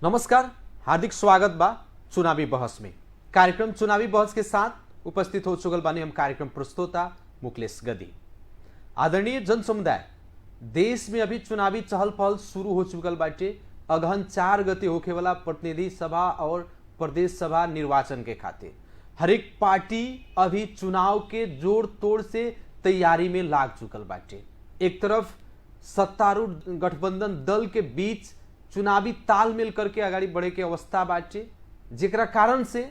नमस्कार, हार्दिक स्वागत बा चुनावी बहस में। कार्यक्रम चुनावी बहस के साथ उपस्थित हो चुकल बानी हम कार्यक्रम प्रस्तोता मुकेश गदी। आदरणीय जन समुदाय, देश में अभी चुनावी चहल पहल शुरू हो चुकल बाटे। अगहन 4 गते होखे वाला प्रतिनिधि सभा और प्रदेश सभा निर्वाचन के खातिर हर एक पार्टी अभी चुनाव के जोड़ तोड़ से तैयारी में लाग चुकल बाटे। एक तरफ सत्तारूढ़ गठबंधन दल के बीच चुनावी तालमेल करके आगाड़ी बढ़े के अवस्था बाटे, जेकरा कारण से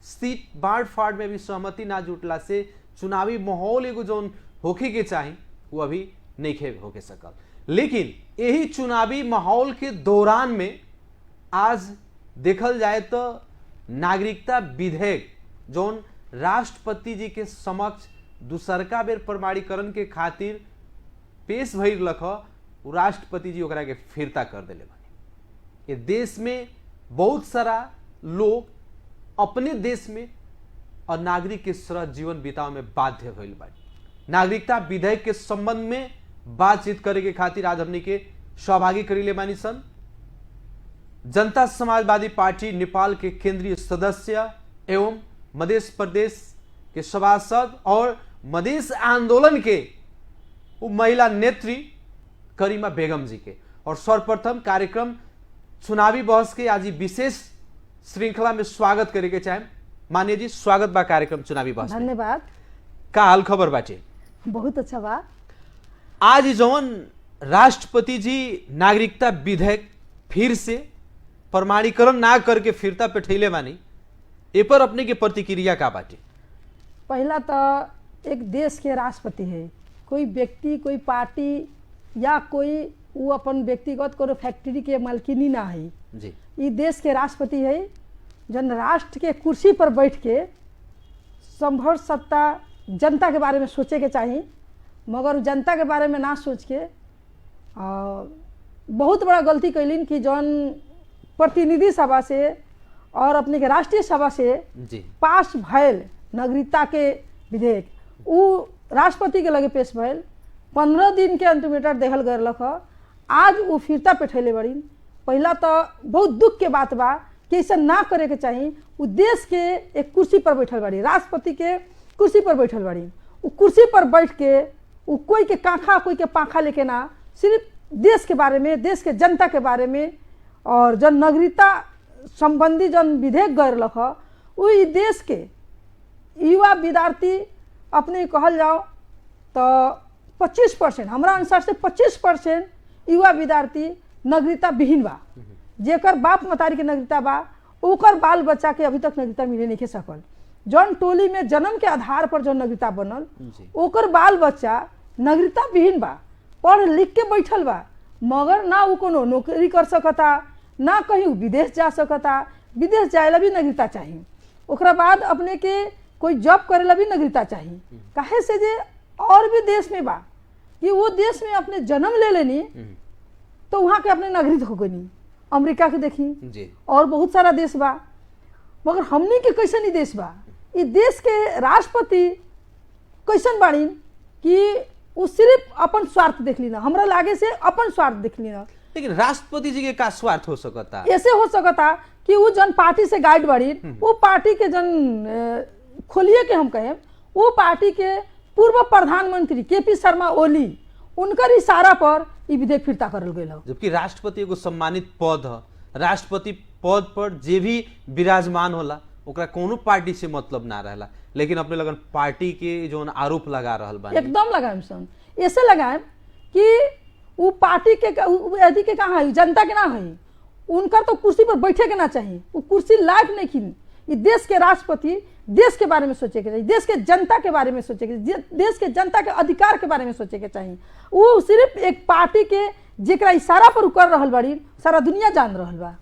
सीट बांट फाड़ में भी सहमति ना जुटला से चुनावी माहौल एगो जौन होखे के चाही वो अभी नहीं होके सकल। लेकिन यही चुनावी माहौल के दौरान में आज देखल जाए तो नागरिकता विधेयक जौन राष्ट्रपति जी के समक्ष दूसरका बेर प्रमाणीकरण के खातिर पेश भइल रख, राष्ट्रपति जी ओकरा के फिरता कर देले। ये देश में बहुत सारा लोग अपने देश में और नागरिक के सरल जीवन बितावे में बाध्य भइल बाटे। नागरिकता विधेयक के संबंध में बातचीत करे के खातिर आज हमनी के सहभागी करीले बानी सन जनता समाजवादी पार्टी नेपाल के केंद्रीय सदस्य एवं मध्य प्रदेश के सभासद और मधेश आंदोलन के महिला नेत्री करीमा बेगम जी के। और सर्वप्रथम कार्यक्रम चुनावी बहस के आज विशेष श्रृंखला में स्वागत करे के चाहे। मान्य जी, स्वागत बा कार्यक्रम चुनावी बहस। धन्यवाद। का हाल खबर बाटे? बहुत अच्छा बा। आज जौन राष्ट्रपति जी नागरिकता विधेयक फिर से प्रमाणीकरण ना करके फिरता पे ठैले बानी, ए पर अपने के प्रतिक्रिया का बाटे? पहला तो एक देश के राष्ट्रपति है, कोई व्यक्ति कोई पार्टी या कोई वो अपन व्यक्तिगत कोनो फैक्ट्री के मालकिनी ना है जी। ये देश के राष्ट्रपति है जन राष्ट्र के कुर्सी पर बैठ के संभव सत्ता जनता के बारे में सोचे के चाहिए, मगर जनता के बारे में ना सोच के बहुत बड़ा गलती कैलिन कि जौन प्रतिनिधि सभा से और अपने के राष्ट्रीय सभा से जी पास भयल नागरिकता के विधेयक वो राष्ट्रपति के लगे पेश भयल 15 दिन के अल्टीमेटम देहल गए। आज वो फिरता पे ठैले बड़ी। पहला तो बहुत दुख के बात बा कि ऐसा ना करे के चाहिए। वो देश के एक कुर्सी पर बैठल बड़ी, राष्ट्रपति के कुर्सी पर बैठल बड़ी। वो कुर्सी पर बैठ के वो कोई के कांखा कोई के पाखा लेके ना, सिर्फ देश के बारे में, देश के जनता के बारे में और जन नागरिकता संबंधी जन विधेयक गए रख वो देश के युवा विद्यार्थी अपने कहल जाओ तो 25% हमारा अनुसार से 25% युवा विद्यार्थी नागरिकता विहीन बा, जेकर बाप मतारी के नागरिकता बा, ओकर बाल बच्चा के अभी तक नागरिकता मिले नहीं सकल। जौन टोली में जन्म के आधार पर जो नागरिकता बनल ओकर बाल बच्चा नागरिकता विहीन बा, पढ़ लिख के बैठल बा, मगर ना वो कोनो नौकरी कर सकता, ना कहीं विदेश जा सकता। विदेश जाए भी नागरिकता चाहिए, ओकरा बाद अपने के कोई जॉब करेला भी नागरिकता चाहिए। काहे से जे और भी देश में बा कि वो देश में अपने जन्म ले लेनी तो वहाँ के अपने नागरिक हो गई। अमेरिका के देखी जी। और बहुत सारा देश बा, मगर हमनी के कैसन देश बा, ये देश के राष्ट्रपति कैसन बाड़ी कि वो सिर्फ अपन स्वार्थ देख ली ना, हमरा लागे से अपन स्वार्थ देख ली ना। लेकिन राष्ट्रपति जी के का स्वार्थ हो सकता? ऐसे हो सकता कि वो जन पार्टी से गाइड बाड़ी, वो पार्टी के जन खोलिए के हम कहें, वो पार्टी के पूर्व प्रधानमंत्री केपी शर्मा ओली उनकर इशारा पर ई विधेयक फिरता करल गई। जबकि राष्ट्रपति एगो सम्मानित पद है, राष्ट्रपति पद पर जे भी विराजमान होला ओकरा कोनो पार्टी से मतलब ना रहला, लेकिन अपने लगन पार्टी के जो आरोप लगा रहल बा एकदम लगाएम सन। ऐसे लगाएम कि वो पार्टी के यदि के कहाँ है, जनता के ना है, उनका तो कुर्सी पर बैठे के ना चाहिए। वो कुर्सी लायक नहीं खिन। ये देश के राष्ट्रपति देश के बारे में सोचे के चाहिए, देश के जनता के बारे में सोचे के, देश के जनता के अधिकार के बारे में सोचे के चाहिए। वो सिर्फ एक पार्टी के जेकरा इशारा पर कर रहल बड़ी, सारा दुनिया जान रहल बा।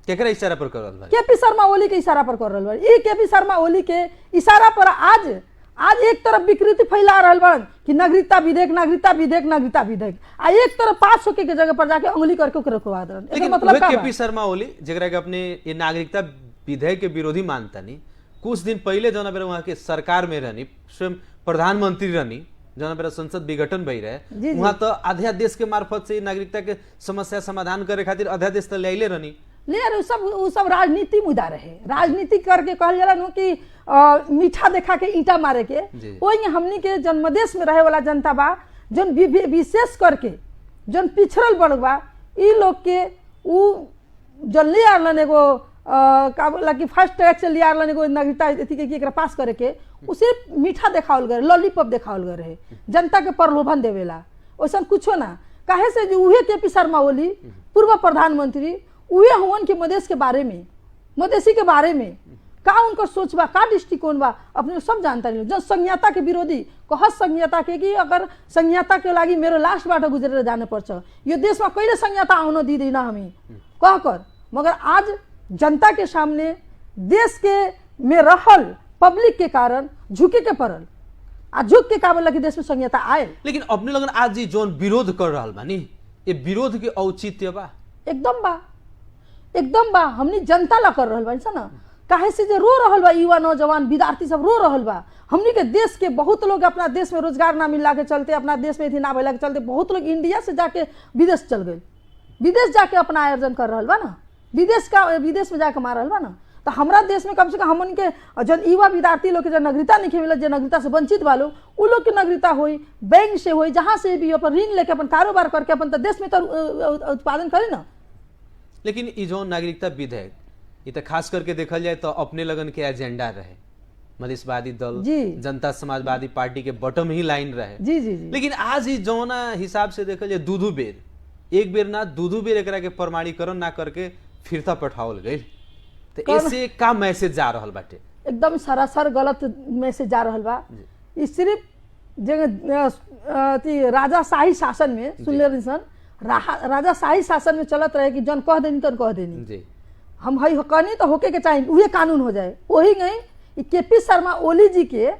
केकरा इशारा पर कर रहल बा? केपी शर्मा ओली के इशारा पर कर रहल बड़ी। ये केपी शर्मा ओली के इशारा पर आज एक तरफ विकृति फैला रहल बन कि नागरिकता विधेयक, नागरिकता विधेयक, नागरिकता विधेयक, आ एक तरफ पास होके के जगह पर जाके उंगली करके ओकरा रखवा दे। लेकिन मतलब का केपी शर्मा ओली जेकरा के अपने ये नागरिकता विधेयक के विरोधी मानता नहीं, कुछ दिन पहले जौन बेरा वहाँ के सरकार में रहनी, स्वयं प्रधानमंत्री रहनी, जौन बेरा संसद विघटन भई रहे, वहाँ तो अध्यादेश के मार्फत से नागरिकता के समस्या समाधान करे खातिर अध्यादेश तो ले रहनी, ले यार उ सब राजनीति मुद्दा रहे, राजनीति करके कहल जाला नु कि मीठा देखा के ईंटा मारे के। वही हमनी के जन्मदेश में रहे वाला जनता बा जन विशेष करके जन पिछड़ल वर्ग बा ई लोग के उ जन ले आलन एगो का बोला कि फर्स्ट ट्रैक से ले आलन एगो नागरिकता अथी के एकरा पास करे के उसे मीठा देखावल गए, लॉलीपॉप देखावल गए रहे, जनता के प्रलोभन देवेला। वैसा कुछो ना काहे से जो उहे के पी शर्मा ओली पूर्व प्रधानमंत्री उहे हुवन के मधेश के बारे में, मधेसी के बारे में का उनकर सोच बा, का दृष्टिकोण बा, अपने सब जानता नहीं। जो संहिता के विरोधी कहत संहिता के कि अगर संहिता के लागी मेरो लास्ट बाट गुजरेर जाने पर्छ, यो देश में कहिले संहिता आउन दिँदैन हामी कह कर। मगर आज जनता के सामने देश के में रहल पब्लिक के कारण झुके के पड़ल, आ झुक के का बोला कि देश में संहिता आए। लेकिन अपने लगन आज जी जोन विरोध कर रहल बानी ये विरोध के औचित्य बा? एकदम बा, एकदम बा। हमनी जनता ला कर रहल बा ना, काहे से जे रो रहल बा युवा नौजवान विद्यार्थी सब रो रहल बा। हमनी के देश के बहुत लोग अपना देश में रोजगार ना मिलला के चलते, अपना देश में थी ना भेला के चलते बहुत लोग इंडिया से जाके विदेश चल गए, विदेश जाके अपना आयोजन कर रहल बा ना, विदेश में जाके मार रहल बा ना। तो हमारा देश में कम से कम हमन के जन युवा विद्यार्थी लोग के जन नागरिकता नहीं मिलत, जो नागरिकता से वंचित वालों उ लोग के नागरिकता होई, बैंक से होई, जहाँ से भी अपन ऋण लेके अपन कारोबार करके अपन देश में तो उत्पादन करे ना। लेकिन ई जो नागरिकता विधेयक ये तो खास करके देखल जाए तो अपने लगन के एजेंडा रहे, मधेशवादी दल जनता समाजवादी पार्टी के बॉटम ही लाइन रहे। जी जी जी। लेकिन आज ही जौना हिसाब से देखल जाए दूधू बेर एक बेर ना दूधू बेर एकरा के प्रमाणीकरण ना करके फिरता पठावल गई, तो इससे का मैसेज जा रहल बाटे? एकदम सरासर गलत मैसेज जा रहल बा। ई सिर्फ जगह राजा शाही शासन में सुनले रही राजा शाही शासन में चलत रहे कि जन कह देनी तन कह देनी, हम हई कहनी तो होके के चाहिए उहे कानून हो जाए। वही नहीं केपी शर्मा ओली जी के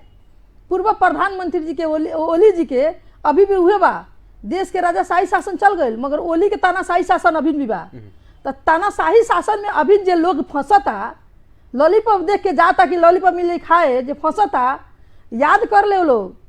पूर्व प्रधानमंत्री जी के ओली जी के अभी भी हुए बा, देश के राजा शाही शासन चल गए मगर ओली के तानाशाही शासन अभी भी बा। तो तानाशाही शासन में अभी जे लोग फंसता लॉलीपॉप देख के जाता कि लॉलीपॉप मिले खाए, जे फंसता याद कर ले लोग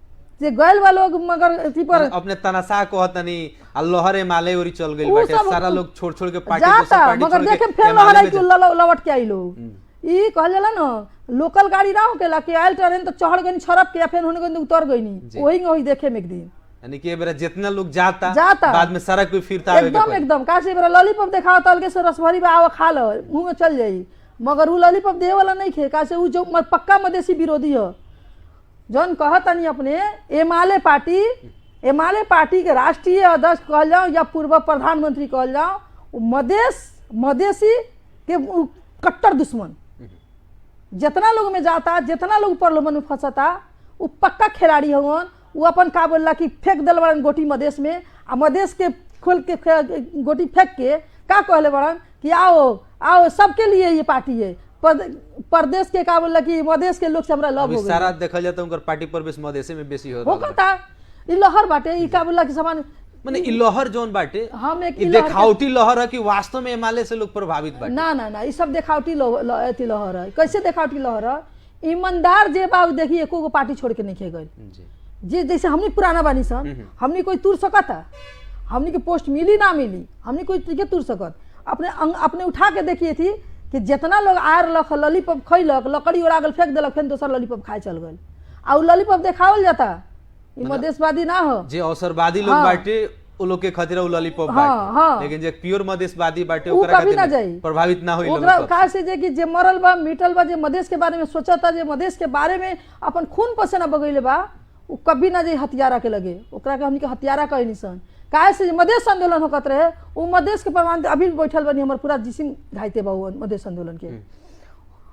जे गैल बा लोग मगर इसी पर अपने तनाशा कहतनी लहरे माले ओरी चल गइल बाटे, सारा लोग छोड़ छोड़ के पार्टी जाता मगर देखे फिर लहराई के लवट के आई लोग। ई कहल जाला ना लोकल गाड़ी ना होकेला के आयल ट्रेन तो चढ़ गई छरप के फिर होने गई उतर गई, वही देखे में एक दिन यानी कि बेरा जितना लोग जाता बाद में सारा कोई फिरता एकदम काशी बेरा लॉलीपॉप दिखाओ तल के से रसभरी बा आओ खा लो मुंह में चल जाई, मगर वो लॉलीपॉप दे वाला नहीं खे कासे वो जो पक्का मधेसी विरोधी है। जौन कहतनी अपने एमाले पार्टी के राष्ट्रीय अध्यक्ष कहल जाओ या पूर्व प्रधानमंत्री कहल जाओ, मधेसी के कट्टर दुश्मन जितना लोग में जाता, जितना लोग प्रलोभन में फंसता वो पक्का खिलाड़ी हवन। वो अपन का बोलला कि फेंक दिल बड़न गोटी मधेश में, आ मधेश के खोल के गोटी फेंक के का कहले बड़न कि आओ सबके लिए ये पार्टी है, प्रदेश के का बोलला कि मधेश के लोग से हमरा लव हो गए। सारा देखल जाता उनकर पार्टी प्रवेश मधेशे में बेसी हो कहता ई लहर बाटे ई का बोलला कि समान माने ई लहर जोन बाटे हम एक देखावटी लहर है कि वास्तव में एमएलए से लोग प्रभावित बाटे? ना ई सब देखावटी लहर है। कैसे देखावटी लहर है? ईमानदार जे बाबू देखिए एको गो पार्टी छोड़ के नहीं खे गए, जे जैसे हमनी पुराना बानी सन हमनी कोई तुर सकता, हमनी के पोस्ट मिली ना मिली हमनी कोई के तुर सकत। अपने उठा के देखिए थी कि जितना लोग आयर लख लॉलीपॉप खैलक लकड़ी उड़ा गल फेंक दिलक फिर दोसर लॉलीपॉप खाए चल गए, आ लॉलीपॉप देखावल जाता। ई मधेशवादी ना हो, जे अवसरवादी लोग बाटे उ लोग के खातिर उ लॉलीपॉप बाटे, लेकिन जे प्योर मधेशवादी बाटे ओकरा खातिर प्रभावित ना होई लॉलीपॉप। का से जे कि जे मरल बा मिटल बा, जे मधेश के बारे में सोचता, जे मधेश के बारे में अपन खून पसीना बगैले बा, उ कभी ना जे हथियारा के लगे, ओकरा के हमनी के हथियारा कहे निसन। काहे से मधेश आंदोलन होकत रहे उ मधेश के प्रमाण अभी बैठल बनी हमर पूरा जिसिम घाइते बा मधेश आंदोलन के।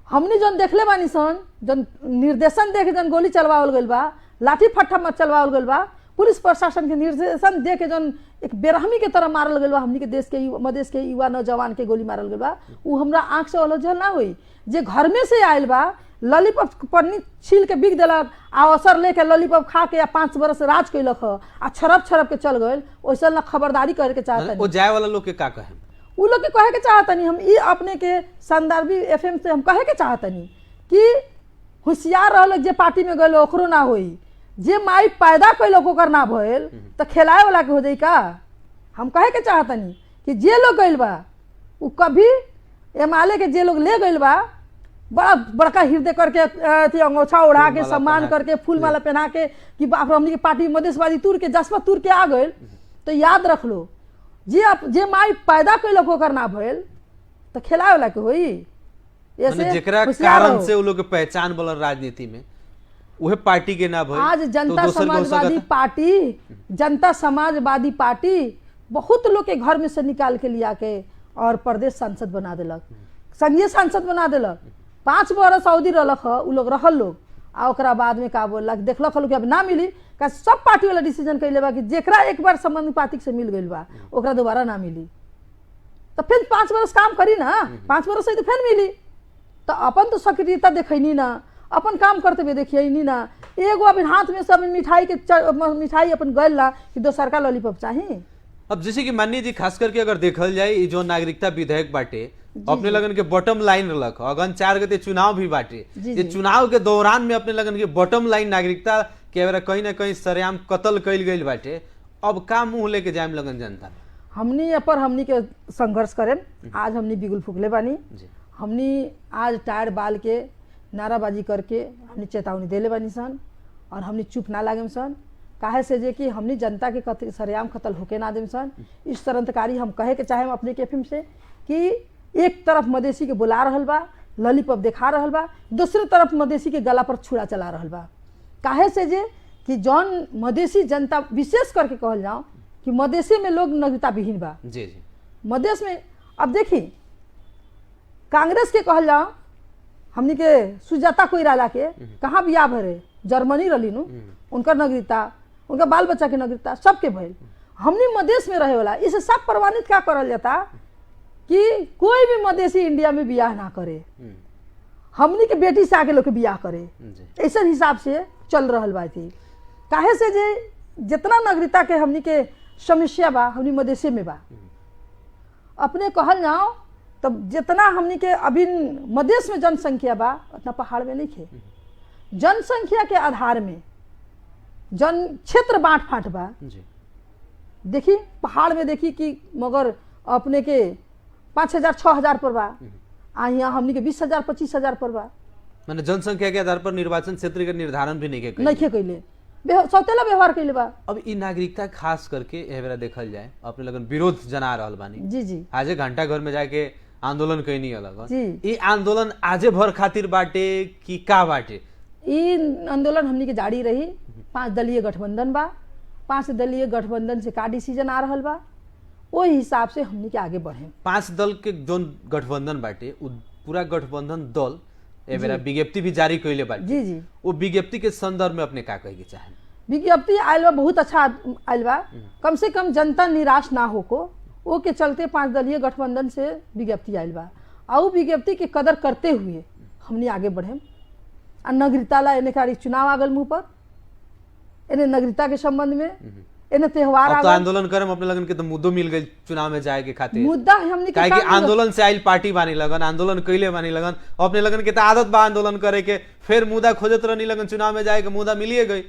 हमनी जन देखले बानी सन, जन निर्देशन देख जन गोली चलवावल गइल बा, लाठी फट्टा मत चलवावल गइल बा, पुलिस प्रशासन के निर्देशन दे के जन एक बेरहमी के तरह मारल गइल बा, हमनी के देश के मधेश के युवा नौजवान के गोली मारल गइल बा, उ हमरा आंख से ओलझल ना होई। जे घर में से आयल बा लॉलीपॉप पन्नी छील के बिक दिलक, आ अवसर लेके लॉलीपॉप खा के 5 बरस राज कैलक आ छरप के चल गए, वैसे ना खबरदारी करे के चाहता। वो जाए वाला लोग के का कहे? उ लोग के कहे के चाहतनी हम ई अपने के संदर्भी एफएम से हम कहे के चाहतनी कि होशियार रहल जे पार्टी में गए ओकरो ना होई, जे माई पैदा कैलक ओकर ना भइल तो खिलाए वाला के हो जाई का? हम कहे के चाहतनी कि जे लोग गइल बा उ कभी एमाले के जे लोग ले गइल बा बड़ा बड़का हृदय करके अथी अंगोछा ओढ़ा के फूलमाला सम्मान पहना करके फूल माला पहना के कि बाप रे हमनी के पार्टी मधेशवादी तुर के जसपा तुर के आ गइल। तो याद रख लो जे माई पैदा कैलक ओकर ना भइल तो खिलाए वाला के होई। माने जेकरा कारण से उ लोग के पहचान बोल राजनीति में उहे पार्टी के ना भइल। आज जनता समाजवादी पार्टी बहुत लोग के घर में से निकाल के लिया के और प्रदेश सांसद बना देलक, संघीय सांसद बना देलक। 5 बरस अवधि रहलक उ लोग रहल लोग आ ओकरा बाद में का बोलक देखलक लोग अब ना मिली का सब पार्टी वाला डिसीजन कैले बा कि जेकरा एक बार समानुपातिक से मिल गइल बा ओकरा दोबारा ना मिली। तो फिर 5 बरस काम करी ना, 5 बरस से तो फिर मिली। तो अपन तो सक्रियता देखैनी ना, अपन काम करते हुए देखिए ना। एगो अभी हाथ में सब मिठाई अपन गल ला कि दोसर का लॉलीपॉप चाहिए। अब जैसे कि माननीय जी खास करके अगर देखल जाए ये जो नागरिकता विधेयक बाटे अपने लगन के बॉटम लाइन रख अगन 4 गते चुनाव भी बाटे, ये चुनाव के दौरान में अपने लगन के बॉटम लाइन नागरिकता के कहीं ना कहीं सरेआम कत्ल कैल गई बाटे। अब का मुंह लेके जाए लगन जनता हमनी के संघर्ष करें। आज हमनी बिगुल फूकले बानी, हमनी आज टायर बाल के नाराबाजी करके हमनी चेतावनी देले बानी सन और हमनी चुप ना लागे सन। काहे से जे कि हमनी जनता के सरेआम कत्ल होके ना देम सन। इस तरंतकारी हम कहे के चाहे अपने के एफएम से कि एक तरफ मधेसी के बुला रहल बा, लॉलीपॉप दिखा रहल बा, दूसरी तरफ मधेसी के गला पर छुरा चला रहल बा। काहे से जे कि जौन मधेसी जनता विशेष करके कहल जाओ कि मधेसी में लोग नागरिकता विहीन बा। जी जी मधेश में अब देखी कांग्रेस के कहल जाओ हमनी के सुजाता कोइराला के कहाँ बियाह भरे जर्मनी रही नु, उनकर नागरिकता उनका बाल बच्चा के नागरिकता सबके भइल। हमनी मधेश में रहे वाला इसे सब प्रमाणित क्या करल जाता कि कोई भी मधेसी इंडिया में बियाह ना करे, हमनी के बेटी से आके लोग के बियाह करे। ऐसा हिसाब से चल रहल बा थी। काहे से जे जितना नागरिकता के हमनी के समस्या बा हमनी मधेशे में बा। अपने कहल जाओ तब जितना हमनी के अभी मधेश में जनसंख्या बा उतना पहाड़ में नहीं खे। जनसंख्या के आधार में जन क्षेत्र बांट फाट बा। देखी पहाड़ में देखी कि मगर अपने के 5,000 6,000 पर बा, आ यहाँ हमनी के 20,000 25,000 पर बा। माने जनसंख्या के आधार पर निर्वाचन क्षेत्र के निर्धारण भी नहीं कैले सौतेला व्यवहार कैले बा। अब ई नागरिकता खास करके एह बेरा देखल जाए अपने लगन विरोध जना रहल बानी। जी जी आजे घंटा घर में जाके आंदोलन कैनी अलग जी। ई आंदोलन आजे भर खातिर बाटे कि का बाटे? ई आंदोलन हमनी के जारी रही। 5 दलीय गठबंधन बा, 5 दलीय गठबंधन से का डिसीजन आ रहल बा वो हिसाब से हमनी के आगे बढ़े। 5 दल के जोन गठबंधन बाटे पूरा गठबंधन दल ए बेरा विज्ञप्ति भी जारी कैले बाटे। जी जी वो विज्ञप्ति के संदर्भ में अपने का कहे के चाहे? विज्ञप्ति आयल बा बहुत अच्छा आयल बा, कम से कम जनता निराश ना हो को वो के चलते 5 दलीय गठबंधन से विज्ञप्ति आयल बा। और विज्ञप्ति के कदर करते हुए हमनी आगे बढ़े। आ नागरिकता ला एने कारी चुनाव आगल मुँह पर, एने नागरिकता के संबंध में एने त्योहार तो आंदोलन करम अपने लगन के तो मुद्दों मिल गई चुनाव में जाए के खातिर। मुद्दा हमनी काहे कि आंदोलन से आइल पार्टी बानी लगन, आंदोलन कैले बानी लगन, अपने लगन के तो आदत बा आंदोलन करे के, फिर मुद्दा खोजत रहनी लगन चुनाव में जाए के मुद्दा मिलिए गई।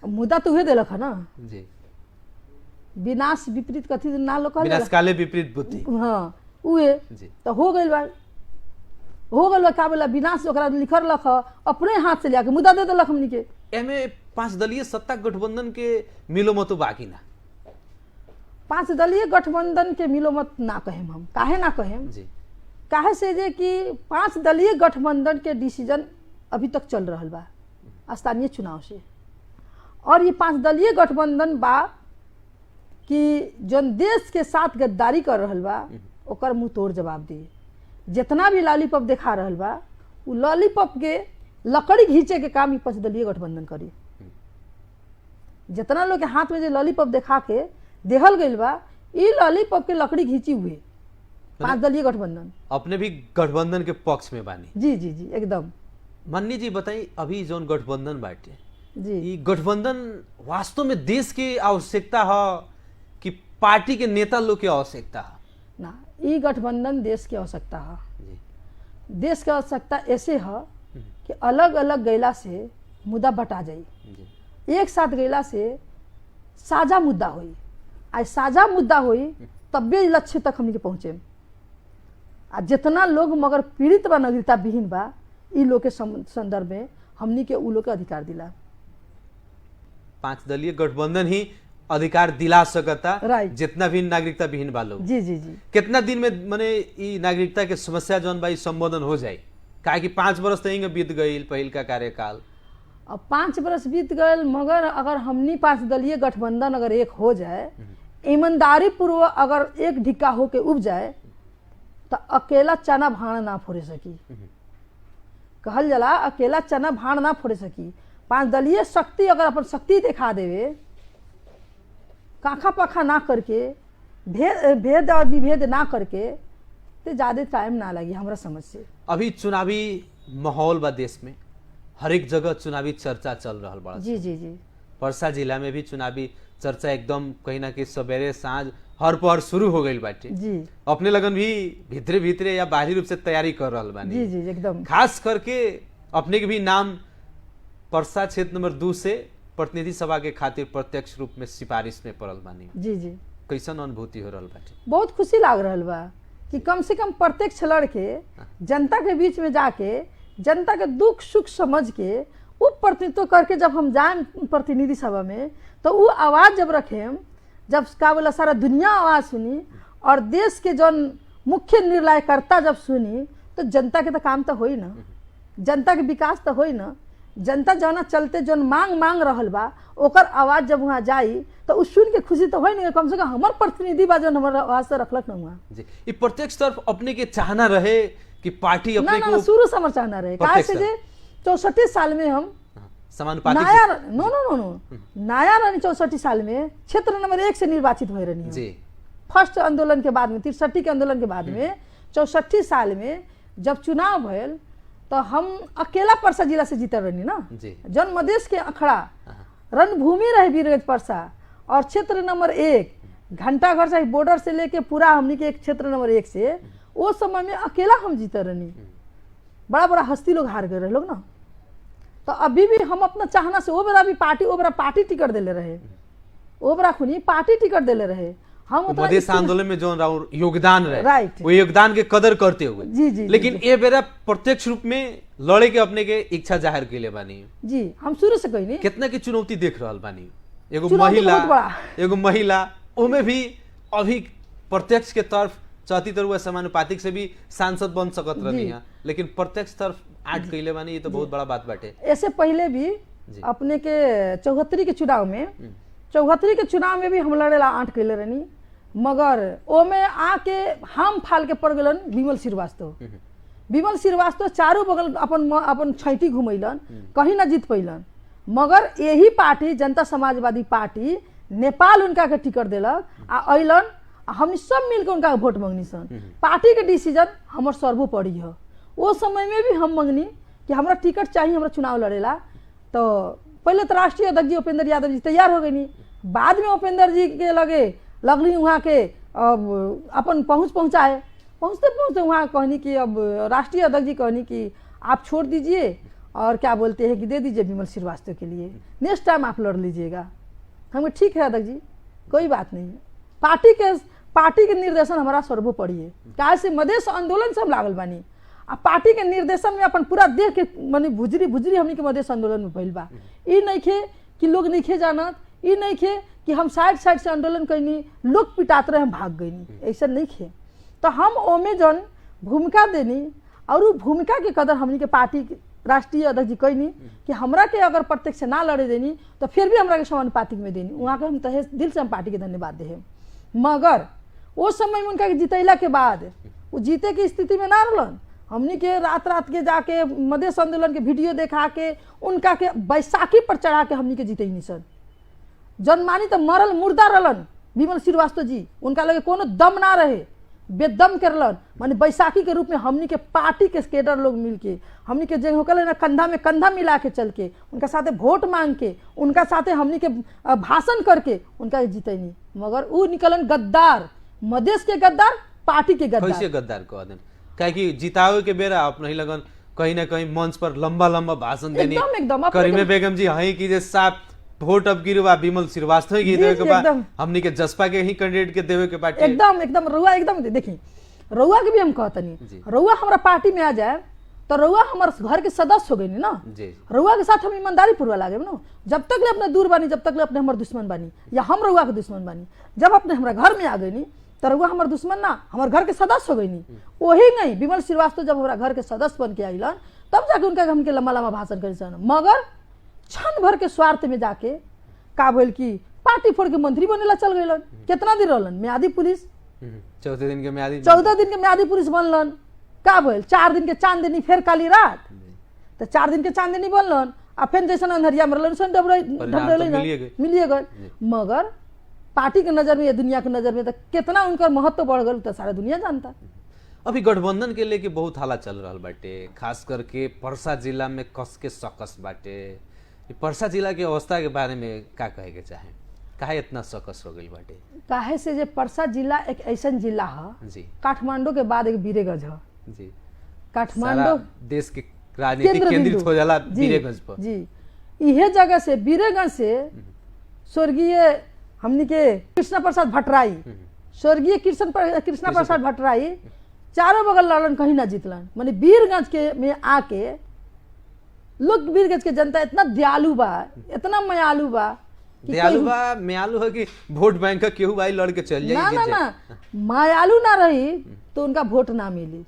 मुद्दा तो उहे देलक है ना जी, विनाश विपरीत कथी ना लोग विनाश काले विपरीत बुद्धि। हाँ उहे तो हो गइल बा का बोला विनाश ओकरा लिखल रख अपने हाथ से लिया के मुद्दा दे देलक हमनी के। एमे 5 दलीय सत्ता गठबंधन के मिलो मतो बाकी ना? 5 दलीय गठबंधन के मिलो मत ना कहेम हम। काहे ना कहेम जी? काहे से जे कि 5 दलीय गठबंधन के डिसीजन अभी तक चल रहल बा स्थानीय चुनाव से। और ये 5 दलीय गठबंधन बा कि जौन देश के साथ गद्दारी कर रहल बा ओकर मुंह तोड़ जवाब दी। जितना भी लॉलीपॉप दिखा रहल बा वो लॉलीपॉप के लकड़ी घींचे के काम 5 दलीय गठबंधन करी। जितना लोग के हाथ में जो लॉलीपॉप दिखा के देहल गइल बा ई लॉलीपॉप के लकड़ी घींची हुए 5 दलीय गठबंधन अपने भी गठबंधन के पक्ष में बानी। जी जी जी एकदम। मन्नी जी बताई अभी जोन गठबंधन बाटे जी ये गठबंधन वास्तव में देश की आवश्यकता है कि पार्टी के नेता लोग की आवश्यकता है? ना, ये गठबंधन देश की आवश्यकता है। देश की आवश्यकता ऐसे है कि अलग अलग गैला से मुद्दा बटा जाई, एक साथ गैला से साझा मुद्दा हुई। आज साझा मुद्दा हुई तब भी लक्ष्य तक हमने के पहुंचे। आ जितना लोग मगर पीड़ित बा नागरिकता विहीन बा इ लोग के संदर्भ में हमनी के उ लोग के अधिकार दिला। 5 दलीय गठबंधन ही अधिकार दिला सकता राइट। जितना भी नागरिकता विहीन बा लोग। जी जी जी। कितना दिन में माने ई नागरिकता के समस्या जौन बा ई संबोधन हो जाए? काहे कि 5 बरस तो बीत गई पहिल का कार्यकाल। अब 5 बरस बीत गए मगर अगर हमनी 5 दलीय गठबंधन अगर एक हो जाए, ईमानदारी पूर्वक अगर एक ढिक्का होके उब जाए तो अकेला चना भाण ना फोड़े सकी। कहल जाला अकेला चना भाण ना फोड़े सकी। 5 दलीय शक्ति अगर अपन शक्ति दिखा देवे, काखा पाखा ना करके, भेद और विभेद ना करके, तो ज्यादा टाइम ना लगी हमरा समझ से। अभी चुनावी माहौल बा देश में, हर एक जगह चुनावी चर्चा चल रहा बड़ा। जी जी जी। परसा जिला में भी चुनावी चर्चा एकदम कहीं ना कहीं सवेरे साँझ हर पहर शुरू हो गई बाटे जी। अपने लगन भी भीतरे भीतरे या बाहरी रूप से तैयारी कर रहा बानी। जी जी एकदम। खास करके अपने के भी नाम परसा क्षेत्र नंबर 2 से प्रतिनिधि सभा के खातिर प्रत्यक्ष रूप में सिफारिश में पड़ल बानी। जी जी। कैसन अनुभूति हो रहा बाटे? बहुत खुशी लाग रहा बा कि कम से कम प्रत्यक्ष लड़के जनता के बीच में जाके जनता के दुख सुख समझ के वो प्रतिनिधित्व करके जब हम जाए प्रतिनिधि सभा में तो वो आवाज जब रखें, जब का बोला सारा दुनिया आवाज सुनी और देश के जौन मुख्य निर्णयकर्ता जब सुनी तो जनता के तो काम तो होई ना, जनता के विकास तो होई ना। जनता जौना चलते जौन मांग रहल बा ओकर आवाज जब वहाँ जाई तो उस सुन के खुशी तो होई नहीं, कम से कम हमार प्रतिनिधि बा जौन हमार आवाज से रखलक ना वहाँ। जी, ये प्रत्यक्ष तरफ अपने के चाहना रहे कि पार्टी अपने ना, को ना, शुरू से हमार चाहना रहे। काहे से जे 64 साल में हम समानुपातिक नया नो नो नो नो नया रानी 64 साल में क्षेत्र नंबर 1 से निर्वाचित हुए रहनी जी। फर्स्ट आंदोलन के बाद में 63 के आंदोलन के बाद में 64 साल में जब चुनाव भयल तो हम अकेला परसा जिला से जीता रहनी ना। जन मधेश के अखड़ा रणभूमि रहे वीरगंज परसा और क्षेत्र नंबर 1 घंटाघर से बॉर्डर से लेके पूरा हमनी के क्षेत्र नंबर 1 से वो समय में अकेला हम जीता रहनी। बड़ा बड़ा हस्ती लोग हार गए रहे लोग ना। तो अभी भी हम अपना चाहना से वो बेरा पार्टी टिकट देले रहे, वो बेरा खुनी पार्टी टिकट देले रहे। हम मधेश आंदोलन में जो योगदान रहे राइट, वो योगदान के कदर करते हुए जी जी। लेकिन ये बेरा प्रत्यक्ष रूप में लड़े के अपने के इच्छा जाहिर कैले बानी। जी हम शुरू से कही नहीं कितना की चुनौती देख रहा बानी। एगो महिला ओमे भी अभी प्रत्यक्ष के तरफ चाहती तरह समानुपातिक से भी सांसद बन सकत रही है, लेकिन प्रत्यक्ष तरफ आठ कैले बानी। ये तो बहुत बड़ा बात बाटे। ऐसे पहले भी अपने के 74 के चुनाव में 74 के चुनाव में भी हम लड़ेला 8 कैले रहनी, मगर ओमे आके हम फाल के पड़ गलन विमल श्रीवास्तव। विमल श्रीवास्तव चारों बगल अपन छैटी घुमैलन, कहीं ना जीत पैलन। मगर यही पार्टी जनता समाजवादी पार्टी नेपाल उनका के टिकट दिलक आ अलन, हम सब मिलकर उनका वोट मंगनी सन। पार्टी के डिसीजन हमर सर्वोपरि है। वो समय में भी हम मंगनी कि हमरा टिकट चाहिए, हमरा चुनाव लड़ेला। तो पहले तो राष्ट्रीय अध्यक्ष जी उपेंद्र यादव जी तैयार हो गई, बाद में उपेंद्र जी के लगनी वहाँ के अपन पहुँचाए। पहुँचते वहाँ कहनी कि अब राष्ट्रीय अध्यक्ष जी कहनी कि आप छोड़ दीजिए और क्या बोलते हैं कि दे दीजिए विमल श्रीवास्तव के लिए, नेक्स्ट टाइम आप लड़ लीजिएगा। हम ठीक है अध्यक्ष जी, कोई बात नहीं है। पार्टी के निर्देशन हमारा सर्वोपरि है। काहे से मधेश आंदोलन से हम लागल बानी आ पार्टी के निर्देशन में अपन पूरा देह के माने भुजरी हमनी के मधेश आंदोलन में भइल बा। ई नहीं खे कि लोग नहीं खे जानत, ई नहीं खे कि हम साइड से आंदोलन कैनी, लोग पिटात रहे हम भाग गईनी, ऐसा नहीं खे। तो हम ओमे जन भूमिका देनी और वो भूमिका के कदर हमनी के पार्टी राष्ट्रीय अध्यक्ष जी कहनी कि हमरा के अगर प्रत्यक्ष ना लड़े देनी तो फिर भी हमरा के समानुपातिक में देनी। वहाँ के हम तहे दिल से हम पार्टी के धन्यवाद दे। मगर वो समय में उनका जितैला के बाद वो जीते की स्थिति में ना रहलन। हमनी के रात के जाके मधेश आंदोलन के वीडियो देखा के उनका के बैसाखी पर चढ़ा के हमनी के जीते नहीं सन। जनमानी तो मरल मुर्दा रहलन विमल श्रीवास्तव जी, उनका लगे कोनो दम ना रहे, बेदम करलन। माने बैसाखी के रूप में हमनी के पार्टी के केडर लोग मिलके हमनी के जे होकल ना कंधा में कंधा मिला के चल के उनका साथे वोट मांग के उनका साथे हमनी के भाषण करके उनका जीतैनी। मगर वो निकलन गद्दार, मधेश के गद्दार, पार्टी के गद्दार। कैसे गद्दार को आदम काहे कि जितावे के बेरा आप नहीं लगन कहीं ना कहीं मंच पर लंबा भाषण देनी। एकदम करीमे बेगम जी हई की जे साफ वोट अब गिरवा विमल श्रीवास्तव की देवे के बाद हमनी के जसपा के ही कैंडिडेट के देवे के बाटे। एकदम रुआ एकदम देखी रउआ के भी हम कहतनी, जी। रउआ हमारा पार्टी में आ जाए तो रउआ हमारे घर के सदस्य हो गई ना, जी रउआ के साथ हम ईमानदारी पूर्वक लागे ना। जब तक ले अपने दूर बानी, जब तक ले अपने हमारे दुश्मन बानी या हम रउआ के दुश्मन बानी, जब अपने हमारा घर में आ गई नी तो रउआ हमारे दुश्मन ना, हमारे घर के सदस्य हो गई नी। वही नहीं, विमल श्रीवास्तव जब हमारा घर के सदस्य बन के आइलन तब जाके उनका हमके लम्बा लम्बा भाषण करे सन, मगर क्षण भर के स्वार्थ में जाके का बोल की पार्टी फोड़ के मंत्री बनेला चल गइलन। कितना दिन रहलन म्यादी पुलिस, 14 दिन के म्यादी 14 दिन के म्यादी पुलिस बनलन। का बोल 4 दिन के चांदनी फिर काली रात, तो 4 दिन के चांदनी बनलन आ फिर जैसन अंधरिया मरलन सन मिलिए गए। मगर पार्टी के नजर में या दुनिया के नजर में तो कितना उनका महत्व बढ़ गल तो सारा दुनिया जानता। अभी गठबंधन के लेके बहुत हाला चल रहा बाटे, खास करके परसा जिला में कस के सकस बाटे। परसा जिला के अवस्था के बारे में का कहे के चाहे, काहे इतना सकस हो गई बाटे? काहे से जे परसा जिला एक ऐसा जिला है जी काठमांडू के बाद एक वीरेगंज है। जी, काठमांडू देश के राजनीति केंद्रित हो जाला वीरेगंज पर। जी, इहे जगह से वीरेगंज से स्वर्गीय हमनी के कृष्णा प्रसाद भट्टराई, स्वर्गीय कृष्णा प्रसाद भट्टराई चारों बगल लड़न, कहीं ना जीतलन। माने वीरगंज के में आके लोग, वीरगंज के जनता इतना दयालु बा, इतना मायालु बा, दयालु बा म्यालु है कि वोट बैंक का केहू भाई लड़ के चल जाए ना मायालु ना रही तो उनका वोट ना मिली।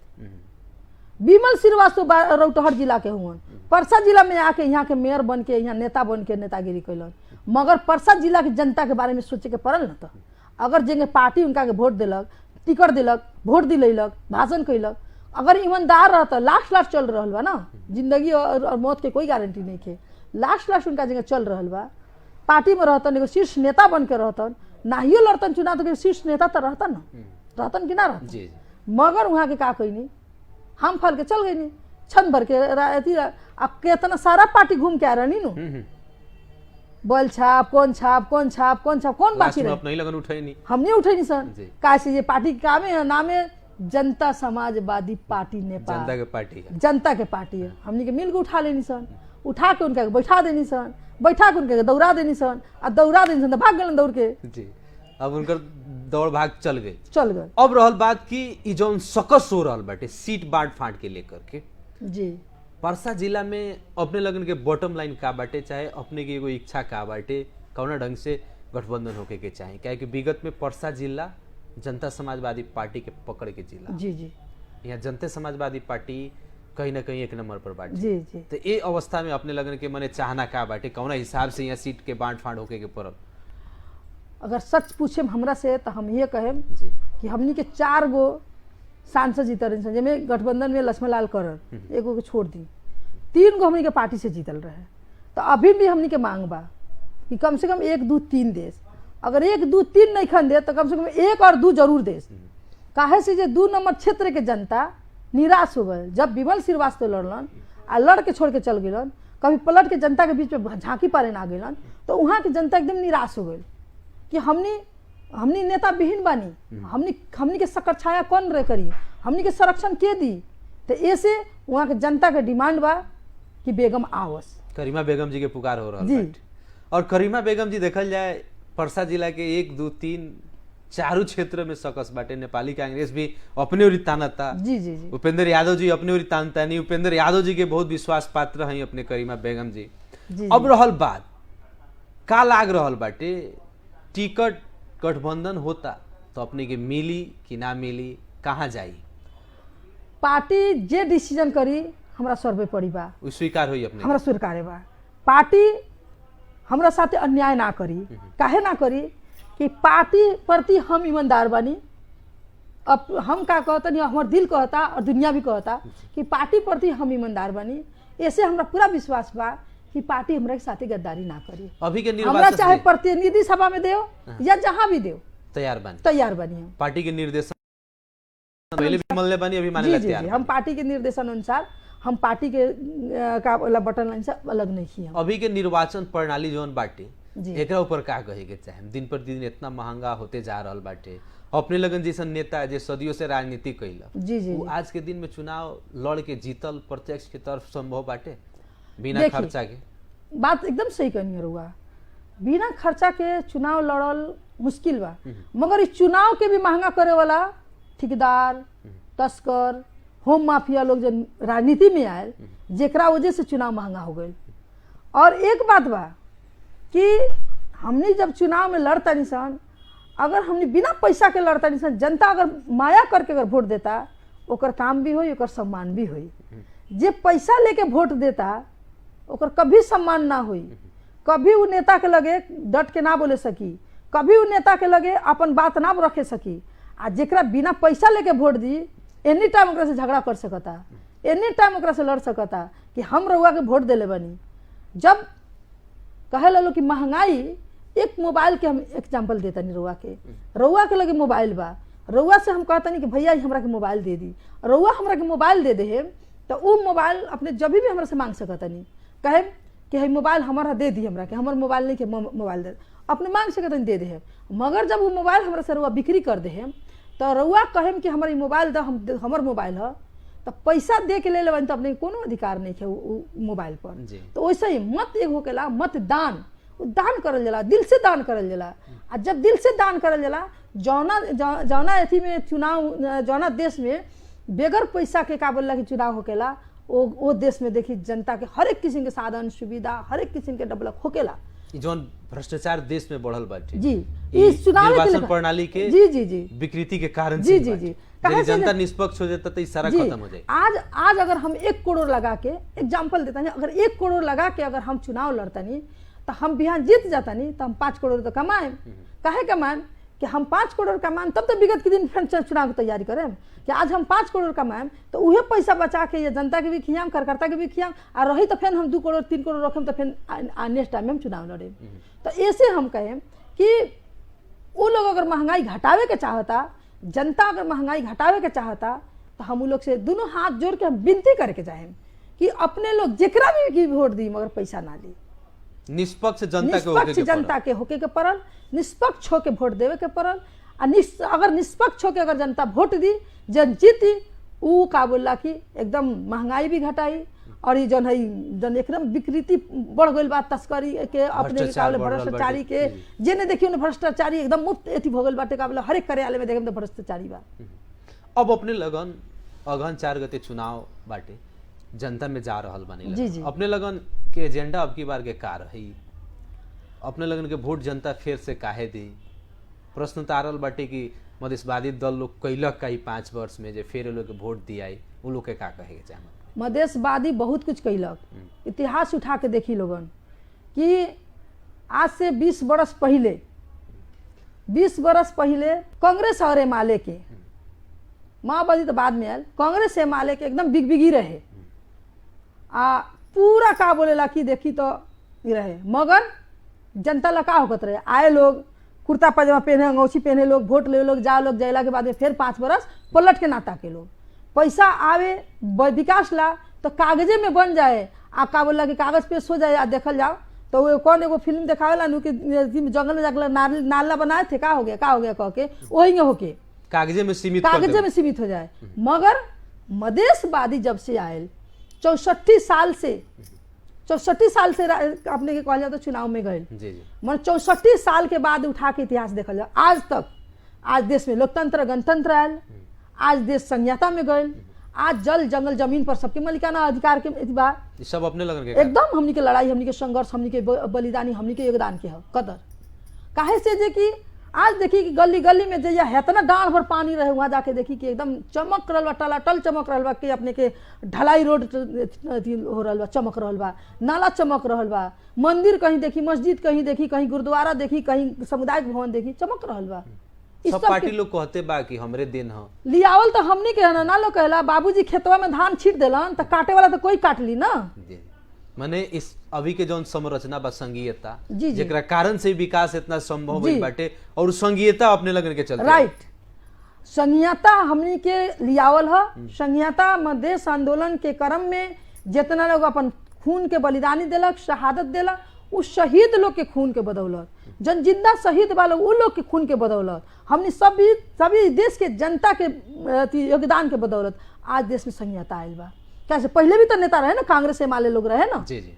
विमल श्रीवास्तव रौटहट जिला के हुआ, परसा जिला में आके यहाँ के मेयर बन के, यहाँ नेता बन के नेतागिरी कैलन। मगर परसा जिला के जनता के बारे में सोचे के पड़ल न। तो अगर जेंगे पार्टी उनका के वोट दिलक, टिकट दिलक, वोट दिलक, भाषण कैलक, अगर ईमानदार रहता, लास्ट चल रहा बा ना, जिंदगी और मौत के कोई गारंटी नहीं के, लास्ट उनका जगह चल रहा बा, पार्टी में रहतन, एगो शीर्ष नेता बन के रहतन, नाहियो लड़तन चुनाव तो शीर्ष नेता तो रहतन ना, रहतन कि ना रहतन। मगर वहाँ के का कैनी, हम फल के चल गई, क्षण भर के कितना सारा पार्टी घूम के आ रही नु, बोल छाप कौन छाप कौन छाप कौन छाप कौन बाकी रहे, नहीं लगन उठे नहीं, हम नहीं उठे नहीं सन। कैसे ये पार्टी के काम है, नाम है जनता समाजवादी पार्टी नेपाल, जनता के पार्टी है, जनता के पार्टी है। हमने के मिल के उठा लेनी सन, उठा के उनका बैठा देनी सन, बैठा के उनके दौड़ा देनी सन, और दौड़ा देनी सन तो भाग गए दौड़ के। जी, अब उनकर दौड़ भाग चल गए। अब रहल बात की ई जौन सकस हो रहल बाटे सीट बांट फांट के लेकर के, जी परसा जिला में अपने लगन के बॉटम लाइन का बाटे, चाहे अपने की एगो इच्छा का बाटे, कौना ढंग से गठबंधन होके के चाहे, क्या कि विगत में परसा जिला जनता समाजवादी पार्टी के पकड़ के जिला, जी जी, यहाँ जनता समाजवादी पार्टी कहीं ना कहीं 1 नंबर पर बाटे। जी जी, तो ये अवस्था में अपने लगन के मने चाहना का बाटे, कौना हिसाब से यहाँ सीट के बांट फांट होके के पड़ल? अगर सच पूछे हमरा से तो हम ये कहें जी कि हमनी के 4 गो सांसद जीतल रहे, जिसमें गठबंधन में लक्ष्मणलाल करन एगो के छोड़ दी, 3 गो हमनी के पार्टी से जीतल रहे। तो अभी भी हमनी के मांग बा कि कम से कम 1 2 3 देश, अगर 1 2 3 नहीं खन दे तो कम से कम 1 और 2 जरूर देश। काहे से जे 2 नंबर क्षेत्र के जनता निराश हो गए जब विमल श्रीवास्तव लड़लन आ लड़ के छोड़ के चल गलन, कभी पलट के जनता के बीच में झांकी पारे ना गलन, तो वहाँ के जनता एकदम निराश हो गई कि हमनी नेता विहीन बानी, हमनी के सकर छाया कौन रहे करी, हमनी के संरक्षण के दी। तो ऐसे वहाँ के जनता के डिमांड बा कि बेगम आवस, करीमा बेगम जी के पुकार हो रहा जी। है। और करीमा बेगम जी देखल जाए परसा जिला के 1 2 3 4 क्षेत्र में सकस बाटे। नेपाली कांग्रेस भी अपने ओरी तानता, जी जी जी, उपेंद्र यादव जी अपने ओरी तानता नहीं, उपेंद्र यादव जी के बहुत विश्वास पात्र हैं अपने करीमा बेगम जी। अब रहल बात का लाग रहल बाटे, टिकट गठबंधन होता तो अपने के मिली कि ना मिली, कहाँ जाई? पार्टी जे डिसीजन करी हमरा सर्वे पड़ी बा, स्वीकार होई अपने हमरा स्वीकार बा। पार्टी हमरा साथे अन्याय ना करी, काहे ना करी कि पार्टी प्रति हम ईमानदार बानी। अब हम का कहता नहीं, हमार दिल कहता और दुनिया भी कहता कि पार्टी प्रति हम ईमानदार बानी। ऐसे हमरा पूरा विश्वास बा कि पार्टी हमरा के साथे गद्दारी ना करी। अभी के हमरा निर्वाचन चाहे प्रतिनिधि सभा में देओ या जहां भी देओ, तैयार बानी हम। पार्टी के निर्देशन पहले भी मल्ले बानी, अभी माने जी ला जी तैयार जी, हम पार्टी के निर्देशन अनुसार हम पार्टी के का वाला बटन लाइन से अलग नहीं किए। अभी के निर्वाचन प्रणाली जोन बाटे जी। एकरा ऊपर का कहे के चाहे? दिन पर दिन इतना महंगा होते जा रहल बाटे, अपने लगन जैसन नेता जे सदियों से राजनीति कैला, जी जी, वो आज के दिन में चुनाव लड़ के जीतल प्रत्यक्ष के तरफ संभव बाटे बिना देखिए, खर्चा के? बात एकदम सही कहनी रुआ, बिना खर्चा के चुनाव लड़ल मुश्किल बा, मगर इस चुनाव के भी महंगा करे वाला ठेकेदार, तस्कर, होम माफिया लोग जब राजनीति में आए, जेकरा वजह से चुनाव महंगा हो गए। और एक बात बा कि हमने जब चुनाव में लड़ता निशान, अगर हमने बिना पैसा के लड़ता निशान, जनता अगर माया करके अगर वोट देता, ओकर काम भी होई, ओकर सम्मान भी होई। जे पैसा लेके वोट देता ओकर कभी सम्मान ना हुई, कभी वो नेता के लगे डट के ना बोले सकी, कभी वो नेता के लगे अपन बात ना रखे सकी। आ जेकरा बिना पैसा लेके वोट दी, एनी टाइम ओकरा से झगड़ा कर सकता, एनी टाइम ओकरा से लड़ सकता कि हम रउआ के वोट देले बनी। जब कहे लो कि महंगाई, एक मोबाइल के हम एग्जाम्पल देता नहीं, रउआ के लगे मोबाइल बा, रउआ से हम कहता नहीं कि भैया हमरा के मोबाइल दे दी, रउआ हमरा के मोबाइल दे दे तो वो मोबाइल अपने जब भी हमरा से मांग सकता नहीं, कहे कि है मोबाइल हमारा दे दी, हमरा के हमर मोबाइल नहीं के मोबाइल दे, अपने मांग सकता नहीं दे दे। मगर जब वो मोबाइल हमरा से रउआ बिक्री कर दे तो रउआ कहेम कि हमारी मोबाइल द, हमर मोबाइल है, तो पैसा दे के ले लेबन तो अपने कोनो अधिकार नहीं है मोबाइल पर। तो वैसे ही मत एक होकेला, मत दान, दान करल जाला, दिल से दान करल जाला। आ जब दिल से दान करल जाला, जौना अथी में चुनाव, जौना देश में बेगर पैसा के का बोला कि चुनाव होकेला, वो देश में देखी जनता के हर एक किस्म के साधन सुविधा, हर एक किस्म के डेवलप होकेला। जौन भ्रष्टाचार देश में बढ़ल बाटे जी, इस चुनाव निर्वाचन प्रणाली के जी जी जी विकृति के कारण जी जी जी यदि जनता निष्पक्ष हो जाता तो ये सारा खत्म हो जाए। आज अगर हम 1 करोड़ लगा के, एग्जाम्पल देता नहीं, अगर 1 करोड़ लगा के अगर हम चुनाव लड़ता नहीं तो हम बिहार जीत जाता नहीं, तो हम 5 करोड़ तो कमाएं। काहे कमाएं कि हम 5 करोड़ कमाएं, तब तो विगत के दिन फिर चुनाव की तैयारी करें कि आज हम 5 करोड़ कमाएं तो उहे पैसा बचा के ये जनता के भी खियाम, कार्यकर्ता के भी खियाम, और रही तो फिर हम 2 करोड़ 3 करोड़ रखें तो फिर नेक्स्ट टाइम में हम चुनाव लड़े। तो ऐसे हम कहें कि वो लोग अगर महंगाई घटावे के चाहता, जनता अगर महंगाई घटावे के चाहता, तो हम लोग से दोनों हाथ जोड़ के हम विनती करके चाहें कि अपने लोग जेकरा भी वोट दी मगर पैसा ना ली, निष्पक्ष जनता के होके के पड़ल, निष्पक्ष होके वोट देवे के पड़ल। अगर निष्पक्ष होके अगर जनता वोट दी, जन जीती, ऊ का बोला कि एकदम महंगाई भी घटाई, और ये जन है जन एकदम विकृति बढ़ गई बा, तस्करी के अपने भ्रष्टाचारी के जेने देखियो ने भ्रष्टाचारी एकदम मुफ्त एथी भगल बाटे का बोला, हर एक कार्यालय में देखे तो भ्रष्टाचारी बा। अब अपने लगन अगहन 4 गते चुनाव बाटे, जनता में जा रहल बानी, जी जी अपने लगन के एजेंडा अब की बार के का रही, अपने लगन के वोट जनता फिर से काहे दी? प्रश्न तारल बाटे कि मधेशवादी दल लोग कैलक का 5 वर्ष में जे फिर लोग के वोट दियाई, वो लोग के का कहे के चाहे? मधेशवादी बहुत कुछ कैलक, इतिहास उठा के देखी लोगन कि आज से 20 बरस पहले कांग्रेस और एमाले के, माओवादी तो बाद में आयल, कांग्रेस एमाले के एकदम बिगबिगी रहे, आ पूरा का बोलेला कि देखी तो ये रहे, मगर जनता ला का होकत रहे, आए लोग कुर्ता पजामा पहने, अंगौछी पहने लोग, वोट ले लोग, जा लोग, जयला के बाद में फिर 5 बरस पलट के नाता के लोग, पैसा आवे विकास ला तो कागजे में बन जाए, आ का बोला कि कागज पेश हो जाए, आ देखल जाओ तो वो कौन एगो फिल्म दिखावेला नु कि जंगल में जाकर नाला बनाए थे, का हो गया कह के वही होके कागजे में सीमित हो जाए। मगर मधेशवादी जब से आयल 64 साल से अपने के कहल जाए तो चुनाव में गए, मन 64 साल के बाद उठा के इतिहास देखल जाए आज तक, आज देश में लोकतंत्र गणतंत्र आयल, आज देश संहिता में गए, आज जल जंगल जमीन पर सबके मालिकाना अधिकार के बा, सब अपने लगन के एकदम हमनी के लड़ाई, हमनी के संघर्ष, हमनी के बलिदानी, हमनी के योगदान के कदर काहे से जे कि आज देखी कि गली गली में जैया हेतना डाँड़ भर पानी रहे, वहाँ जाके देखी कि एकदम चमक रहा बा, टलाटल चमक रहा बा, कि अपने के ढलाई रोड हो रहा बा, चमक रहा बा, नाला चमक रहा बा, मंदिर कहीं देखी, मस्जिद कहीं देखी, कहीं गुरुद्वारा देखी, कहीं सामुदायिक भवन देखी, चमक रहा बा। सब पार्टी लोग कहते बा कि हमरे दिन ह लियावल तो हमनी के ना लोग कहला, बाबूजी खेतवा में धान छीट देलन तो काटे वाला तो कोई काट ली ना। माने इस अभी के जौन संरचना बा संघीयता, जेकरा कारण से विकास इतना संभव भइल बाटे, और संघीयता अपने लगन के चलते राइट, संघीयता हमनी के लियावल ह। संघीयता मधेश आंदोलन के क्रम में जितना लोग अपन खून के बलिदानी देलक, शहादत देलक, उस शहीद लोग के खून के बदौलत, जन जिंदा शहीद वालों उन लोग के खून के बदौलत, हमने सभी देश के जनता के योगदान के बदौलत आज देश में संघीयता आयल बा। कैसे पहले भी तो नेता रहे ना, कांग्रेस एमाले लोग रहे ना, जी जी,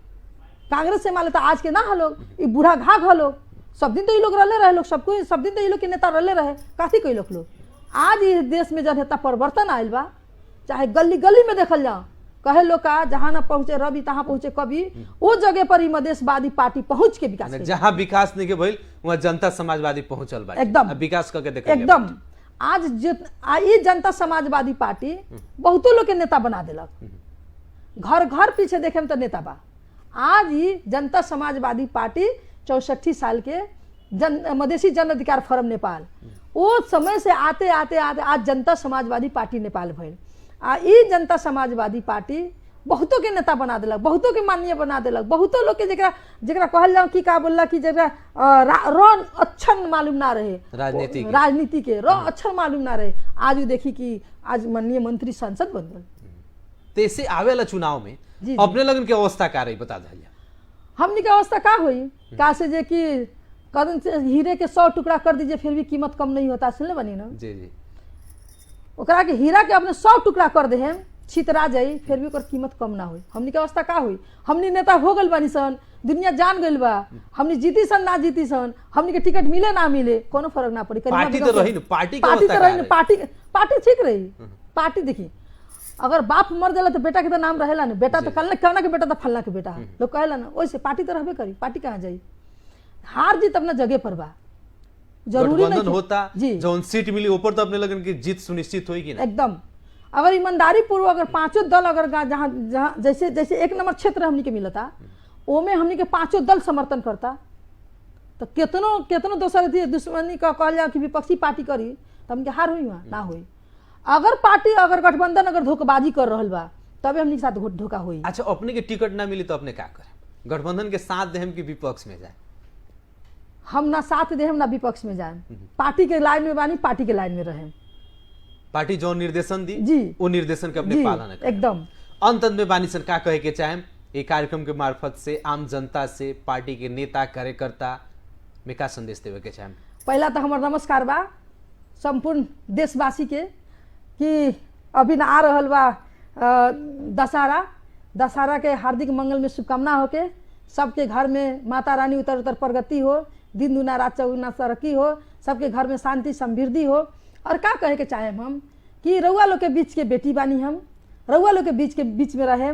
कांग्रेस एमाले तो आज के ना ह लोग, ये बूढ़ा घाघ ह लोग, सब दिन तो ये लोग रहे लोग, सब दिन तो ये लोग के नेता रहे काफी कई लोग। आज इस देश में जब इतना परिवर्तन आयल बा, चाहे गली गली में देखल जाओ, कहे लोग का जहाँ ना पहुंचे रवि तहाँ पहुंचे कभी, वो जगह पर ही मधेशवादी पार्टी पहुंच के विकास करी। जहाँ विकास नहीं के भइल वहाँ जनता समाजवादी पहुंचल बा, एकदम। अब विकास करके देखल एकदम आज ये जनता समाजवादी पार्टी बहुतो लोग के नेता बना दिलक, घर घर पीछे देखे में तो नेता बा। आज ही जनता समाजवादी पार्टी 64 साल के मधेसी जन अधिकार फोरम नेपाल, वो समय से आते आते आते आज जनता समाजवादी पार्टी नेपाल भइल। ई जनता समाजवादी पार्टी बहुतों के नेता बना दिलक, बहुतों के माननीय बना दिलक, बहुतों लोग के जरा कहल जाओ कि का बोलला कि जरा रन अक्षर मालूम ना रहे राजनीति के अक्षर मालूम ना रहे, आज वो देखी कि आज माननीय मंत्री सांसद बन गए। तेसे आवेला चुनाव में अपने लगन के अवस्था का रही बता दिया। हमनी के अवस्था का हुई का से जे कि कदम से हीरे के 100 टुकड़ा कर दीजिए फिर भी कीमत कम नहीं होता, सुनले बनी ना जी जी। ओकरा के हीरा के अपने 100 टुकड़ा कर दे हम छितरा जाई फिर भी ओकर कीमत कम ना हुई। हमनी के अवस्था का हुई, हमनी नेता हो गल बानी सन, दुनिया जान गइल बा, हमनी जीती सन ना जीती सन, हमनी के टिकट मिले ना मिले कोनो फर्क ना पड़ी। पार्टी तो रही न, पार्टी तो रही न, पार्टी ठीक रही। पार्टी देखी अगर बाप मर जाला तो बेटा के तो नाम रहेला ना, बेटा तो कहना के बेटा तो फलना के बेटा लोग कहेला ना, वैसे पार्टी तो रहबे करी। पार्टी कहाँ जाई, हार जीत अपना जगह पर बा, जरूरी नहीं होता जो सीट मिली ऊपर तो अपने लगन की जीत सुनिश्चित होगी ना एकदम। अगर ईमानदारी पूर्वक अगर पांचों दल अगर जहाँ जहाँ जैसे जैसे 1 नंबर क्षेत्र हमनी के मिलता ओमे हमनी के पांचों दल समर्थन करता तो केतनो दोसर दुश्मनी का कहल जाओ कि विपक्षी पार्टी करी तो हमके हार हुई ना हुई। अगर पार्टी अगर गठबंधन अगर धोखेबाजी कर रहल बा तबे हमनी के साथ धोखा हुई। अच्छा अपने के टिकट ना मिली तो अपने क्या करें, गठबंधन के साथ दे हम कि विपक्ष में जाए? हम ना साथ दे हम ना विपक्ष में जाए, पार्टी के लाइन में बानी, पार्टी के लाइन में रहे। पार्टी जो निर्देशन दी जी वो निर्देशन के अपने पालन करें एकदम। अंत में बानी सर का कहे के चाहे ये कार्यक्रम के मार्फत से आम जनता से पार्टी के नेता कार्यकर्ता में का संदेश देवे के चाहे? पहला तो हमार नमस्कार बा संपूर्ण देशवासी के कि अभी ना आ रहल बा दशहरा के हार्दिक मंगल में शुभकामना होके सबके घर में माता रानी उतर उतर प्रगति हो, दिन दुना रात चौगुना तरक्की हो, सबके घर में शांति समृद्धि हो। और का कहे के चाहे हम कि रउआ लोग के बीच के बेटी बानी, हम रउआ लोग के बीच में रहे।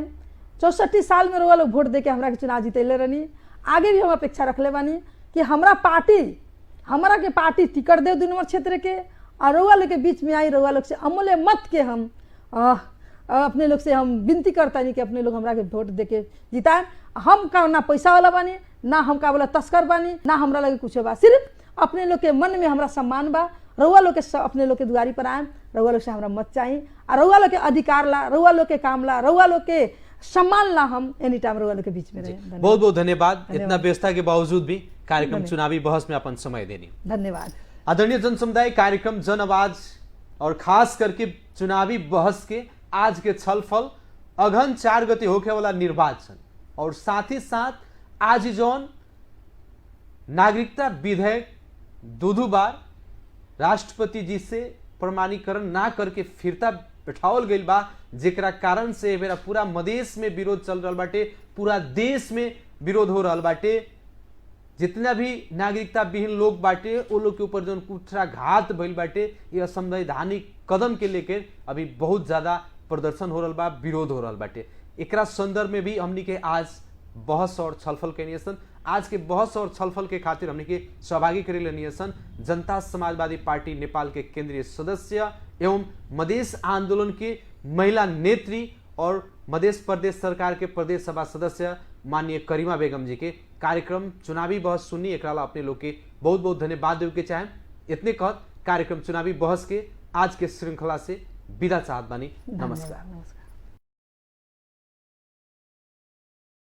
64 साल में रउआ लोग वोट दे के हमरा के चुनाव जीतेले रहनी, आगे भी हम अपेक्षा रखले बानी कि हमरा के पार्टी टिकट दे 2 नंबर क्षेत्र के और रउआ लोग के बीच में आई, रउआ लोग से अमूल्य मत के हम अपने लोग से हम विनती करता नहीं कि अपने लोग हमरा के वोट दे के जिताए। हम का ना पैसा वाला बानी, ना हम का बोला तस्कर बानी, ना हमरा लगे कुछ बा, सिर्फ अपने लोग के मन में हमरा सम्मान बा। रउआ लोग के अपने लोग के दुआरी पर आए, रउआ लोग से हमरा मत चाहिए और रउआ लोग के अधिकार ला, रउआ लोग के काम ला, रउआ लोग के सम्मान ला, हम एनी टाइम रउआ लोग के बीच में रहे। बहुत बहुत धन्यवाद। इतना व्यस्तता के बावजूद भी कार्यक्रम चुनावी बहस में अपन समय देने धन्यवाद। आदरणीय जन समुदाय, कार्यक्रम जन आवाज और खास करके चुनावी बहस के आज के छलफल अगहन 4 गते होखे वाला निर्वाचन और साथ ही साथ आज जौन नागरिकता विधेयक दो बार राष्ट्रपति जी से प्रमाणीकरण ना करके फिरता बैठावल गई बा, जेकरा कारण से मेरा पूरा मदेश में विरोध चल रहा बाटे, पूरा देश में विरोध हो रहा बाटे। जितना भी नागरिकता विहीन लोग बाटे वो लोग के ऊपर जौन कुठाघात भइल बाटे, यह संवैधानिक कदम के लेकर अभी बहुत ज्यादा प्रदर्शन हो रहा बा, विरोध हो रहा बाटे। एकरा संदर्भ में भी हमनी के आज बहस और छलफल के नियसन, आज के बहस और छलफल के खातिर हमनी के सहभागी करे नियसन जनता समाजवादी पार्टी नेपाल के केंद्रीय सदस्य एवं मधेश आंदोलन के महिला नेत्री और मध्य प्रदेश सरकार के प्रदेश सभा सदस्य माननीय करीमा बेगम जी के कार्यक्रम चुनावी बहस सुनी, एक अपने लोग के बहुत बहुत धन्यवाद देवे के चाहे। इतने कहत कार्यक्रम चुनावी बहस के आज के श्रृंखला से विदा चाहत बानी। नमस्कार।